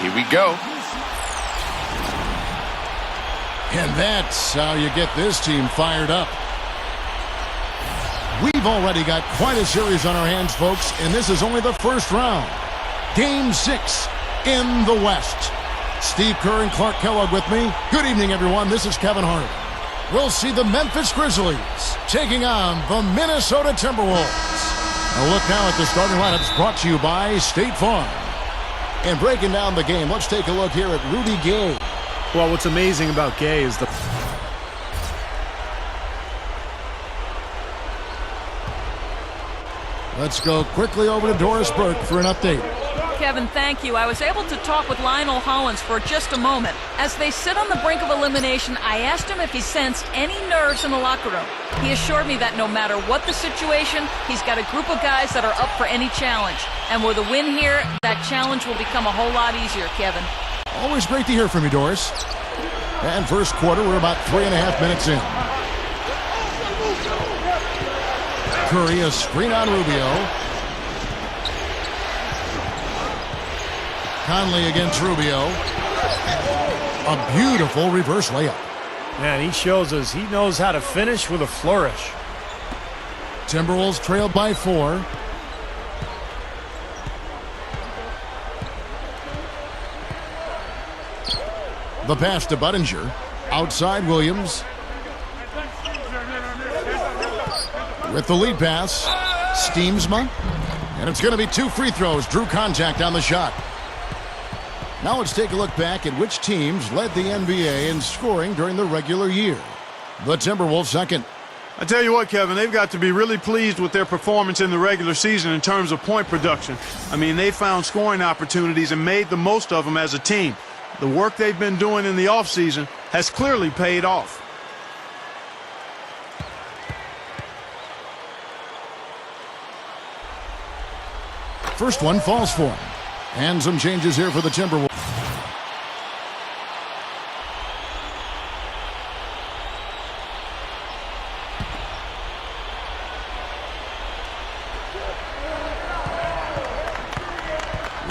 Here we go. And that's how you get this team fired up. We've already got quite a series on our hands, folks, and this is only the first round. Game 6 in the West. Steve Kerr and Clark Kellogg with me. Good evening, everyone. This is Kevin Hart. We'll see the Memphis Grizzlies taking on the Minnesota Timberwolves. A look now at the starting lineups brought to you by State Farm. And breaking down the game, let's take a look here at Rudy Gay. Well, what's amazing about Gay is the... Let's go quickly over to Doris Burke for an update. Kevin, thank you. I was able to talk with Lionel Hollins for just a moment. As they sit on the brink of elimination, I asked him if he sensed any nerves in the locker room. He assured me that no matter what the situation, he's got a group of guys that are up for any challenge. And with a win here, that challenge will become a whole lot easier, Kevin. Always great to hear from you, Doris. And first quarter, we're about 3.5 minutes in. Curry, a screen on Rubio. Conley against Rubio. A beautiful reverse layup. Man, he shows us he knows how to finish with a flourish. Timberwolves trailed by 4. The pass to Budinger. Outside Williams. With the lead pass, Steamsma. And it's going to be 2 free throws. Drew contact on the shot. Now let's take a look back at which teams led the NBA in scoring during the regular year. The Timberwolves second. I tell you what, Kevin, they've got to be really pleased with their performance in the regular season in terms of point production. I mean, they found scoring opportunities and made the most of them as a team. The work they've been doing in the offseason has clearly paid off. First one falls for him. And some changes here for the Timberwolves.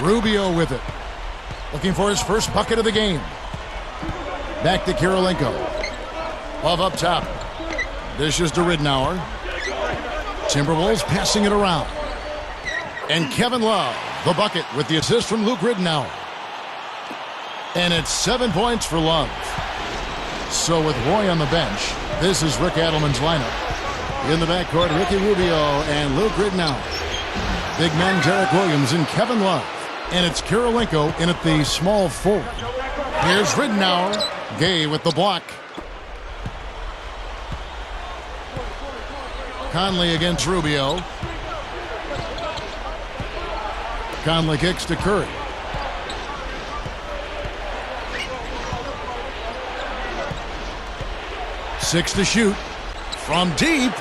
Rubio with it. Looking for his first bucket of the game. Back to Kirilenko. Love up top. Dishes to Ridnour. Timberwolves passing it around. And Kevin Love, the bucket with the assist from Luke Ridnour. And it's 7 points for Love. So with Roy on the bench, this is Rick Adelman's lineup. In the backcourt, Ricky Rubio and Luke Ridnour. Big men Derek Williams and Kevin Love. And it's Kirilenko in at the small forward. Here's Ridnour. Gay with the block. Conley against Rubio. Conley kicks to Curry. Six to shoot. From deep.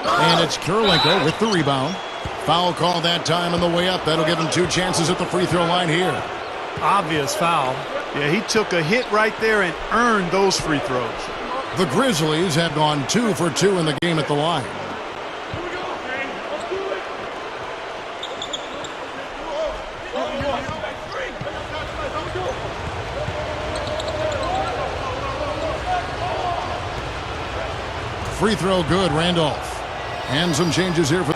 And it's Kirilenko with the rebound. Foul call that time on the way up. That'll give him 2 chances at the free throw line here. Obvious foul. Yeah, he took a hit right there and earned those free throws. The Grizzlies have gone 2 for 2 in the game at the line. Free throw good, Randolph. And some changes here for...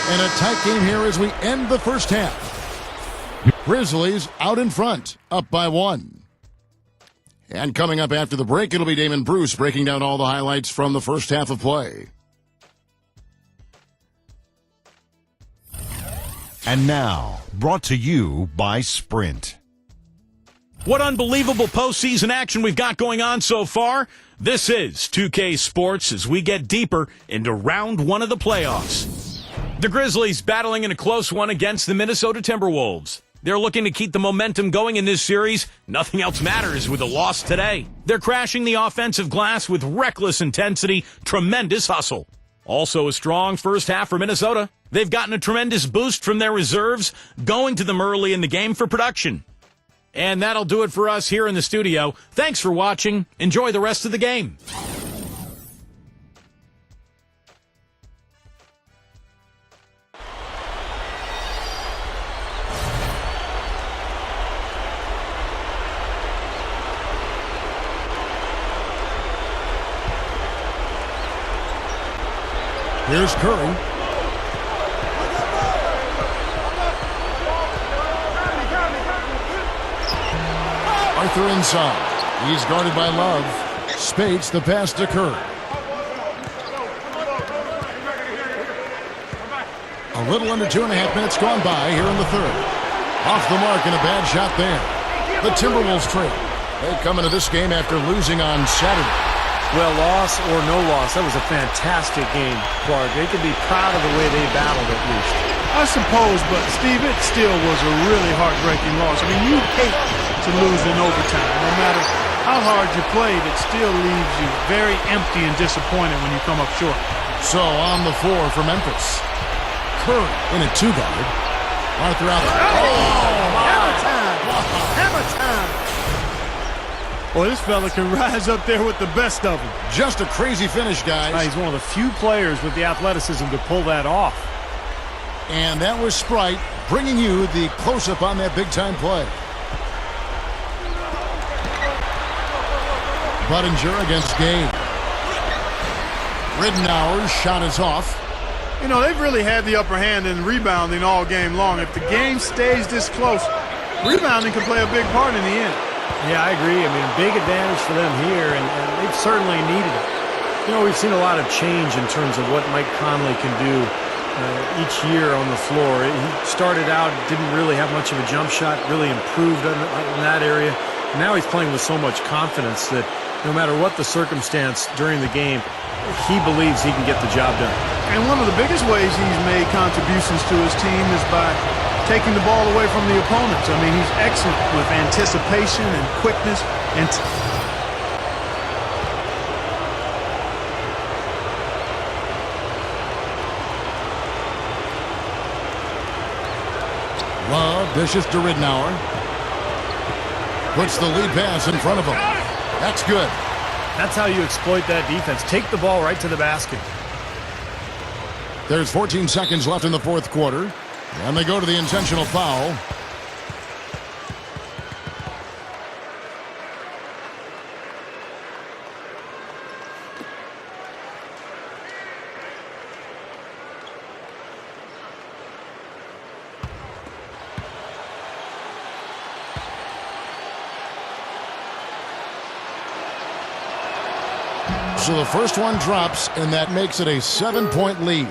And a tight game here as we end the first half. Grizzlies out in front, up by 1. And coming up after the break, it'll be Damon Bruce breaking down all the highlights from the first half of play. And now, brought to you by Sprint. What unbelievable postseason action we've got going on so far. This is 2K Sports as we get deeper into round 1 of the playoffs. The Grizzlies battling in a close one against the Minnesota Timberwolves. They're looking to keep the momentum going in this series. Nothing else matters with a loss today. They're crashing the offensive glass with reckless intensity, tremendous hustle. Also a strong first half for Minnesota. They've gotten a tremendous boost from their reserves, going to them early in the game for production. And that'll do it for us here in the studio. Thanks for watching. Enjoy the rest of the game. Here's Curry. Arthur inside. He's guarded by Love. Spates the pass to Curry. A little under 2.5 minutes gone by here in the third. Off the mark and a bad shot there. The Timberwolves trail. They come into this game after losing on Saturday. Well, loss or no loss, that was a fantastic game, Clark. They can be proud of the way they battled at least. I suppose, but Steve, it still was a really heartbreaking loss. I mean, you hate to lose in overtime. No matter how hard you played, it still leaves you very empty and disappointed when you come up short. So on the floor for Memphis. Curry in a two-guard. Arthur out there. Hammer time! Hammer time! Well, this fella can rise up there with the best of them. Just a crazy finish, guys. He's one of the few players with the athleticism to pull that off. And that was Sprite bringing you the close-up on that big-time play. Budinger against Gay. Riddenauer's shot is off. You know, they've really had the upper hand in rebounding all game long. If the game stays this close, rebounding can play a big part in the end. Yeah, I agree. I mean, a big advantage for them here, and they've certainly needed it. You know, we've seen a lot of change in terms of what Mike Conley can do each year on the floor. He started out, didn't really have much of a jump shot, really improved in that area. Now he's playing with so much confidence that no matter what the circumstance during the game, he believes he can get the job done. And one of the biggest ways he's made contributions to his team is by taking the ball away from the opponents. I mean, he's excellent with anticipation and quickness. And Love dishes to Riddenauer. Puts the lead pass in front of him. That's good. That's how you exploit that defense. Take the ball right to the basket. There's 14 seconds left in the fourth quarter. And they go to the intentional foul. So the first one drops, and that makes it a 7-point lead.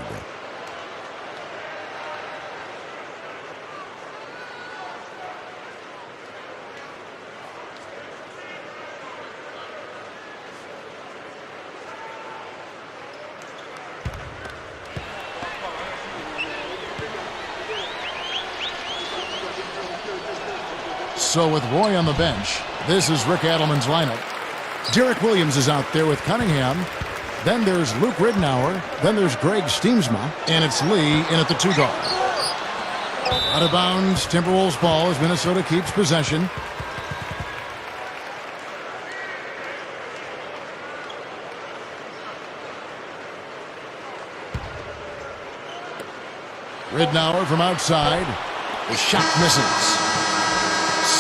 So with Roy on the bench, this is Rick Adelman's lineup. Derek Williams is out there with Cunningham. Then there's Luke Riddenauer. Then there's Greg Steemsma. And it's Lee in at the two-guard. Out of bounds, Timberwolves ball as Minnesota keeps possession. Riddenauer from outside. The shot misses.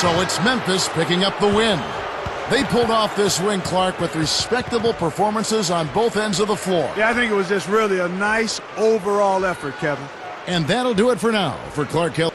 So it's Memphis picking up the win. They pulled off this win, Clark, with respectable performances on both ends of the floor. yeah, I think it was just really a nice overall effort, Kevin. And that'll do it for now. For Clark Hill.